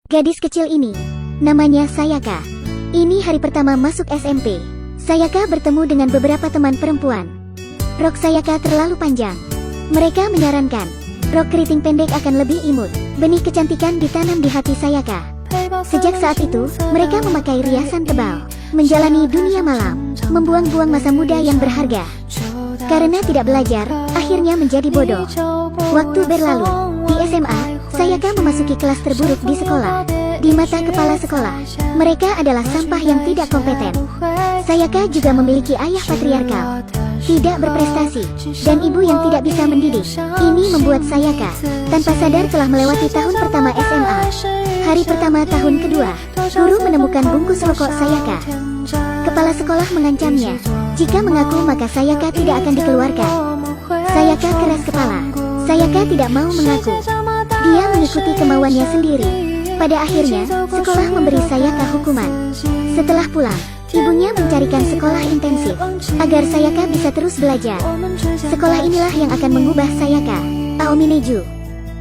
Gadis kecil ini, namanya Sayaka. Ini hari pertama masuk SMP. Sayaka bertemu dengan beberapa teman perempuan. Rok Sayaka terlalu panjang. Mereka menyarankan, rok keriting pendek akan lebih imut. Benih kecantikan ditanam di hati Sayaka. Sejak saat itu, mereka memakai riasan tebal, menjalani dunia malam, membuang-buang masa muda yang berharga. Karena tidak belajar, akhirnya menjadi bodoh. Waktu berlalu, di SMA, Sayaka memasuki kelas terburuk di sekolah. Di mata kepala sekolah, mereka adalah sampah yang tidak kompeten. Sayaka juga memiliki ayah patriarkal, tidak berprestasi, dan ibu yang tidak bisa mendidik. Ini membuat Sayaka tanpa sadar telah melewati tahun pertama SMA. Hari pertama tahun kedua, guru menemukan bungkus rokok Sayaka. Kepala sekolah mengancamnya, jika mengaku maka Sayaka tidak akan dikeluarkan. Sayaka keras kepala. Sayaka tidak mau mengaku. Dia mengikuti kemauannya sendiri. Pada akhirnya, sekolah memberi Sayaka hukuman. Setelah pulang, ibunya mencarikan sekolah intensif agar Sayaka bisa terus belajar. Sekolah inilah yang akan mengubah Sayaka. Aomineju.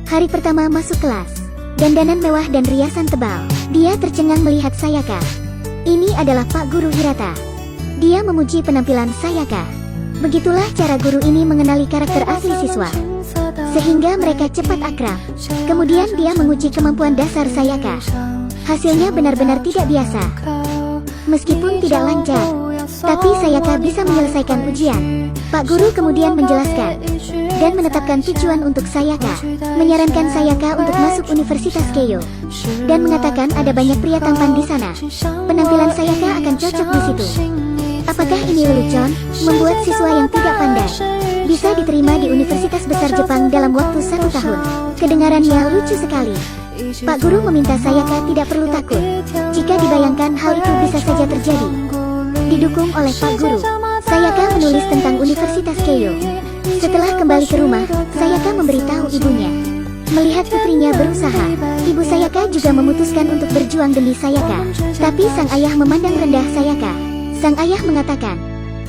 Hari pertama masuk kelas, dandanan mewah dan riasan tebal. Dia tercengang melihat Sayaka. Ini adalah Pak Guru Hirata. Dia memuji penampilan Sayaka. Begitulah cara guru ini mengenali karakter asli siswa, sehingga mereka cepat akrab. Kemudian dia menguji kemampuan dasar Sayaka. Hasilnya benar-benar tidak biasa. Meskipun tidak lancar, tapi Sayaka bisa menyelesaikan ujian. Pak Guru kemudian menjelaskan dan menetapkan tujuan untuk Sayaka, menyarankan Sayaka untuk masuk Universitas Keio, dan mengatakan ada banyak pria tampan di sana. Penampilan Sayaka akan cocok di situ. Apakah ini lelucon? Membuat siswa yang tidak pandai bisa diterima di Universitas Besar Jepang dalam waktu 1 tahun. Kedengarannya lucu sekali. Pak Guru meminta Sayaka tidak perlu takut. Jika dibayangkan hal itu bisa saja terjadi. Didukung oleh Pak Guru, Sayaka menulis tentang Universitas Keio. Setelah kembali ke rumah, Sayaka memberitahu ibunya. Melihat putrinya berusaha, ibu Sayaka juga memutuskan untuk berjuang demi Sayaka. Tapi sang ayah memandang rendah Sayaka. Sang ayah mengatakan,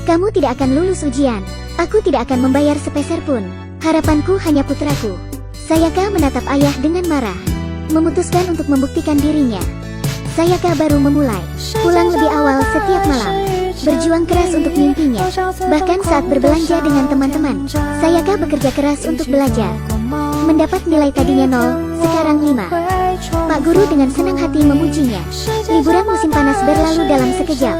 "Kamu tidak akan lulus ujian. Aku tidak akan membayar sepeser pun. Harapanku hanya putraku." Sayaka menatap ayah dengan marah, memutuskan untuk membuktikan dirinya. Sayaka baru memulai, pulang lebih awal setiap malam, berjuang keras untuk mimpinya. Bahkan saat berbelanja dengan teman-teman, Sayaka bekerja keras untuk belajar. Mendapat nilai tadinya 0, sekarang 5. Pak Guru dengan senang hati memujinya. Liburan musim panas berlalu dalam sekejap.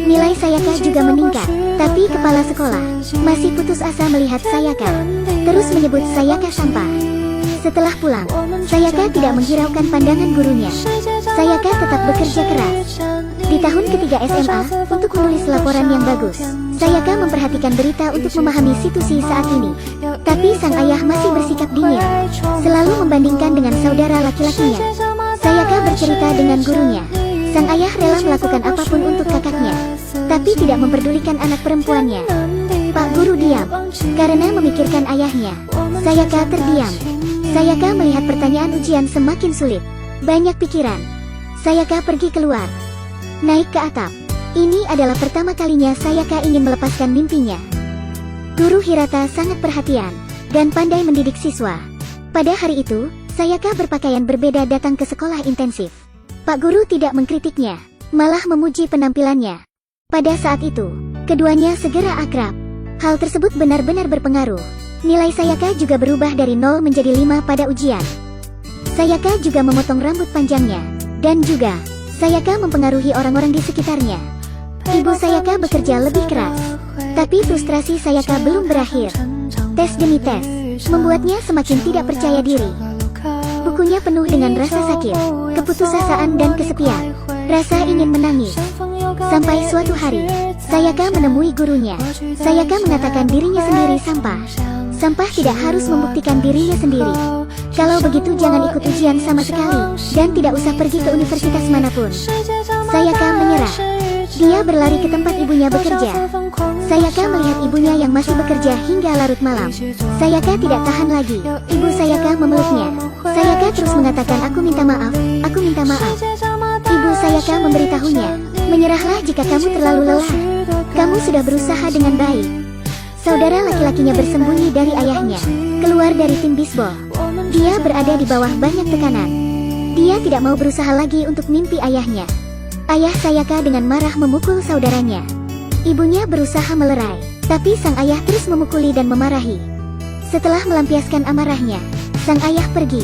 Nilai Sayaka juga meningkat, tapi kepala sekolah masih putus asa melihat Sayaka, terus menyebut Sayaka sampah. Setelah pulang, Sayaka tidak menghiraukan pandangan gurunya. Sayaka tetap bekerja keras. Di tahun ketiga SMA, untuk menulis laporan yang bagus, Sayaka memperhatikan berita untuk memahami situasi saat ini. Tapi sang ayah masih bersikap dingin, selalu membandingkan dengan saudara laki-lakinya. Sayaka bercerita dengan gurunya. Sang ayah rela melakukan apapun untuk kakaknya, tapi tidak memperdulikan anak perempuannya. Pak Guru diam, karena memikirkan ayahnya. Sayaka terdiam. Sayaka melihat pertanyaan ujian semakin sulit. Banyak pikiran. Sayaka pergi keluar, naik ke atap. Ini adalah pertama kalinya Sayaka ingin melepaskan mimpinya. Guru Hirata sangat perhatian dan pandai mendidik siswa. Pada hari itu, Sayaka berpakaian berbeda datang ke sekolah intensif. Pak Guru tidak mengkritiknya, malah memuji penampilannya. Pada saat itu, keduanya segera akrab. Hal tersebut benar-benar berpengaruh. Nilai Sayaka juga berubah dari 0 menjadi 5 pada ujian. Sayaka juga memotong rambut panjangnya. Dan juga, Sayaka mempengaruhi orang-orang di sekitarnya. Ibu Sayaka bekerja lebih keras. Tapi frustrasi Sayaka belum berakhir. Tes demi tes membuatnya semakin tidak percaya diri. Bukunya penuh dengan rasa sakit, keputusasaan dan kesepian. Rasa ingin menangis. Sampai suatu hari, Sayaka menemui gurunya. Sayaka mengatakan dirinya sendiri sampah. Sampah tidak harus membuktikan dirinya sendiri. Kalau begitu jangan ikut ujian sama sekali, dan tidak usah pergi ke universitas manapun. Sayaka menyerah. Dia berlari ke tempat ibunya bekerja. Sayaka melihat ibunya yang masih bekerja hingga larut malam. Sayaka tidak tahan lagi. Ibu Sayaka memeluknya. Sayaka terus mengatakan, "Aku minta maaf, aku minta maaf." Ibu Sayaka memberitahunya, "Menyerahlah jika kamu terlalu lelah. Kamu sudah berusaha dengan baik." Saudara laki-lakinya bersembunyi dari ayahnya, keluar dari tim bisbol. Dia berada di bawah banyak tekanan. Dia tidak mau berusaha lagi untuk mimpi ayahnya. Ayah Sayaka dengan marah memukul saudaranya. Ibunya berusaha melerai, tapi sang ayah terus memukuli dan memarahi. Setelah melampiaskan amarahnya, sang ayah pergi.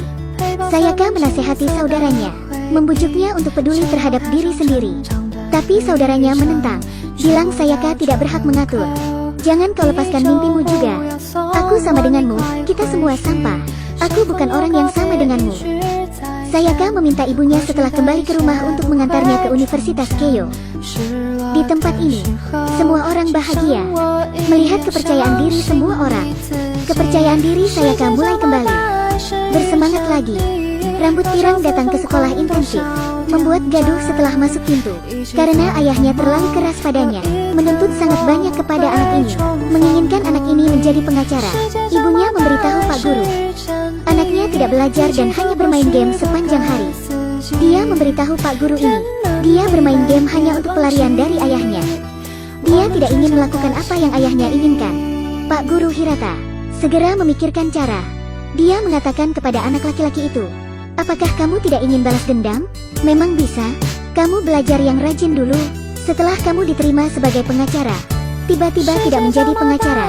Sayaka menasehati saudaranya, membujuknya untuk peduli terhadap diri sendiri. Tapi saudaranya menentang, bilang Sayaka tidak berhak mengatur. Jangan kau lepaskan mimpimu juga. Aku sama denganmu, kita semua sampah. Aku bukan orang yang sama denganmu. Sayaka meminta ibunya setelah kembali ke rumah untuk mengantarnya ke Universitas Keio. Di tempat ini, semua orang bahagia melihat kepercayaan diri semua orang. Kepercayaan diri Sayaka mulai kembali. Bersemangat lagi. Rambut pirang datang ke sekolah intensif, membuat gaduh setelah masuk pintu. Karena ayahnya terlalu keras padanya, menuntut sangat banyak kepada anak ini, menginginkan anak ini menjadi pengacara. Ibunya memberitahu Pak Guru, anaknya tidak belajar dan hanya bermain game sepanjang hari. Dia memberitahu Pak Guru ini, dia bermain game hanya untuk pelarian dari ayahnya. Dia tidak ingin melakukan apa yang ayahnya inginkan. Pak Guru Hirata segera memikirkan cara. Dia mengatakan kepada anak laki-laki itu, apakah kamu tidak ingin balas dendam? Memang bisa. Kamu belajar yang rajin dulu. Setelah kamu diterima sebagai pengacara, tiba-tiba tidak menjadi pengacara.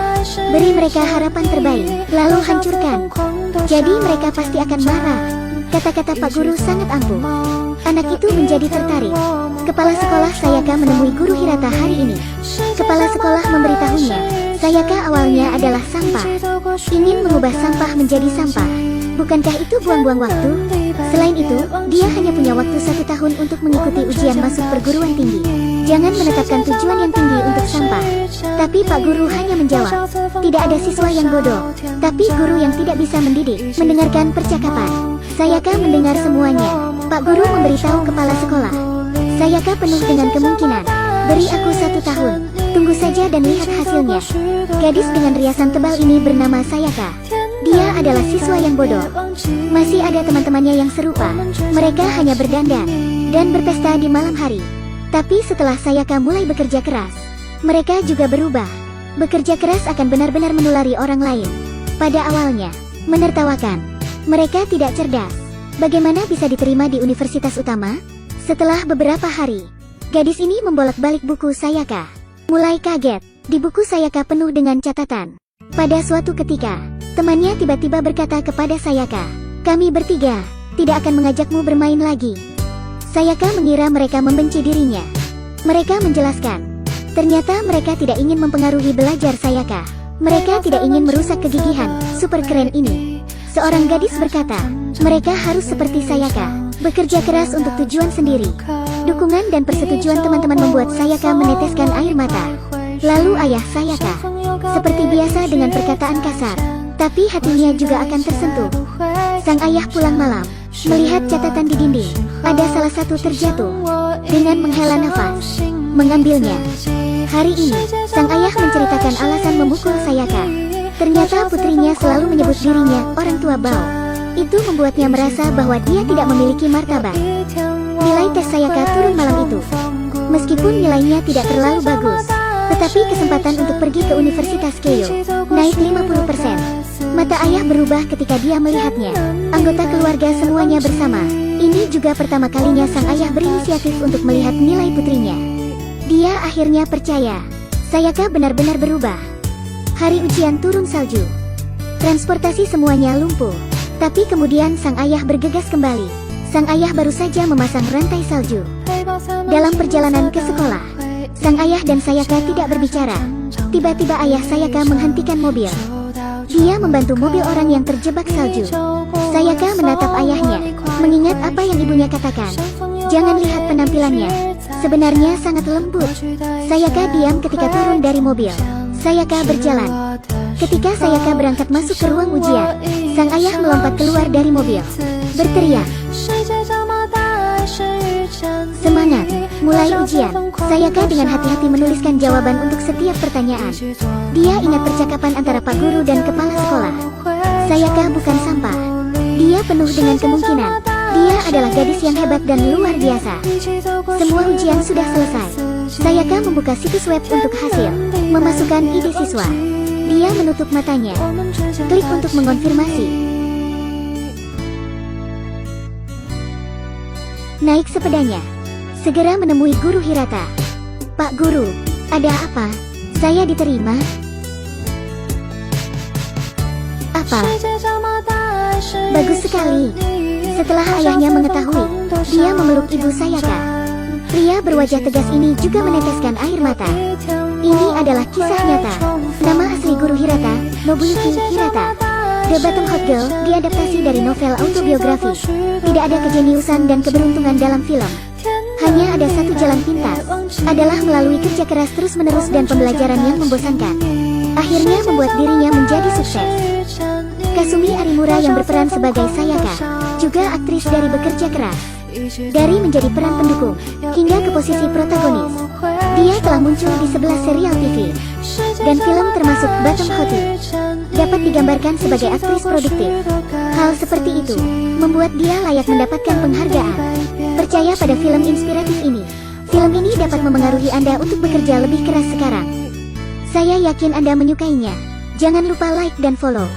Beri mereka harapan terbaik, lalu hancurkan. Jadi mereka pasti akan marah. Kata-kata Pak Guru sangat ampuh. Anak itu menjadi tertarik. Kepala sekolah Sayaka menemui Guru Hirata hari ini. Kepala sekolah memberitahunya, Sayaka awalnya adalah sampah. Ingin mengubah sampah menjadi sampah. Bukankah itu buang-buang waktu? Selain itu, dia hanya punya waktu 1 tahun untuk mengikuti ujian masuk perguruan tinggi. Jangan menetapkan tujuan yang tinggi untuk sampah. Tapi Pak Guru hanya menjawab, tidak ada siswa yang bodoh, tapi guru yang tidak bisa mendidik. Mendengarkan percakapan, Sayaka mendengar semuanya. Pak Guru memberitahu kepala sekolah, Sayaka penuh dengan kemungkinan. Beri aku 1 tahun, tunggu saja dan lihat hasilnya. Gadis dengan riasan tebal ini bernama Sayaka. Dia adalah siswa yang bodoh. Masih ada teman-temannya yang serupa. Mereka hanya berdandan dan berpesta di malam hari. Tapi setelah Sayaka mulai bekerja keras, mereka juga berubah. Bekerja keras akan benar-benar menulari orang lain. Pada awalnya, menertawakan. Mereka tidak cerdas. Bagaimana bisa diterima di universitas utama? Setelah beberapa hari, gadis ini membolak-balik buku Sayaka. Mulai kaget, di buku Sayaka penuh dengan catatan. Pada suatu ketika, temannya tiba-tiba berkata kepada Sayaka, kami bertiga tidak akan mengajakmu bermain lagi. Sayaka mengira mereka membenci dirinya. Mereka menjelaskan, ternyata mereka tidak ingin mempengaruhi belajar Sayaka. Mereka tidak ingin merusak kegigihan super keren ini. Seorang gadis berkata, mereka harus seperti Sayaka, bekerja keras untuk tujuan sendiri. Dukungan dan persetujuan teman-teman membuat Sayaka meneteskan air mata. Lalu ayah Sayaka, seperti biasa dengan perkataan kasar, tapi hatinya juga akan tersentuh. Sang ayah pulang malam, melihat catatan di dinding. Ada salah satu terjatuh. Dengan menghela nafas, mengambilnya. Hari ini, sang ayah menceritakan alasan memukul Sayaka. Ternyata putrinya selalu menyebut dirinya orang tua bau. Itu membuatnya merasa bahwa dia tidak memiliki martabat. Nilai tes Sayaka turun malam itu. Meskipun nilainya tidak terlalu bagus, tetapi kesempatan untuk pergi ke Universitas Keio naik 50%. Mata ayah berubah ketika dia melihatnya. Anggota keluarga semuanya bersama. Ini juga pertama kalinya sang ayah berinisiatif untuk melihat nilai putrinya. Dia akhirnya percaya. Sayaka benar-benar berubah. Hari ujian turun salju. Transportasi semuanya lumpuh. Tapi kemudian sang ayah bergegas kembali. Sang ayah baru saja memasang rantai salju. Dalam perjalanan ke sekolah, sang ayah dan Sayaka tidak berbicara. Tiba-tiba ayah Sayaka menghentikan mobil. Dia membantu mobil orang yang terjebak salju. Sayaka menatap ayahnya, mengingat apa yang ibunya katakan. Jangan lihat penampilannya, sebenarnya sangat lembut. Sayaka diam ketika turun dari mobil. Sayaka berjalan. Ketika Sayaka berangkat masuk ke ruang ujian, sang ayah melompat keluar dari mobil, berteriak, semangat, mulai ujian. Sayaka dengan hati-hati menuliskan jawaban untuk setiap pertanyaan. Dia ingat percakapan antara Pak Guru dan kepala sekolah. Sayaka bukan sampah. Dia penuh dengan kemungkinan. Dia adalah gadis yang hebat dan luar biasa. Semua ujian sudah selesai. Sayaka membuka situs web untuk hasil, memasukkan ID siswa. Dia menutup matanya. Klik untuk mengonfirmasi. naik sepedanya. Segera menemui Guru Hirata. Pak Guru, ada apa? Saya diterima? Apa? Bagus sekali. Setelah ayahnya mengetahui, dia memeluk ibu Sayaka. Pria berwajah tegas ini juga meneteskan air mata. Ini adalah kisah nyata. Nama asli Guru Hirata, Nobuyuki Hirata. The Bottom Hot Girl diadaptasi dari novel autobiografi. Tidak ada kejeniusan dan keberuntungan dalam film. Hanya ada satu jalan pintas, adalah melalui kerja keras terus-menerus dan pembelajaran yang membosankan. Akhirnya membuat dirinya menjadi sukses. Kasumi Arimura yang berperan sebagai Sayaka, juga aktris dari bekerja keras. Dari menjadi peran pendukung, hingga ke posisi protagonis. Dia telah muncul di 11 serial TV dan film termasuk Bottom Hot. Dapat digambarkan sebagai aktris produktif. Hal seperti itu membuat dia layak mendapatkan penghargaan. Percaya pada film inspiratif ini. Film ini dapat memengaruhi Anda untuk bekerja lebih keras sekarang. Saya yakin Anda menyukainya. Jangan lupa like dan follow.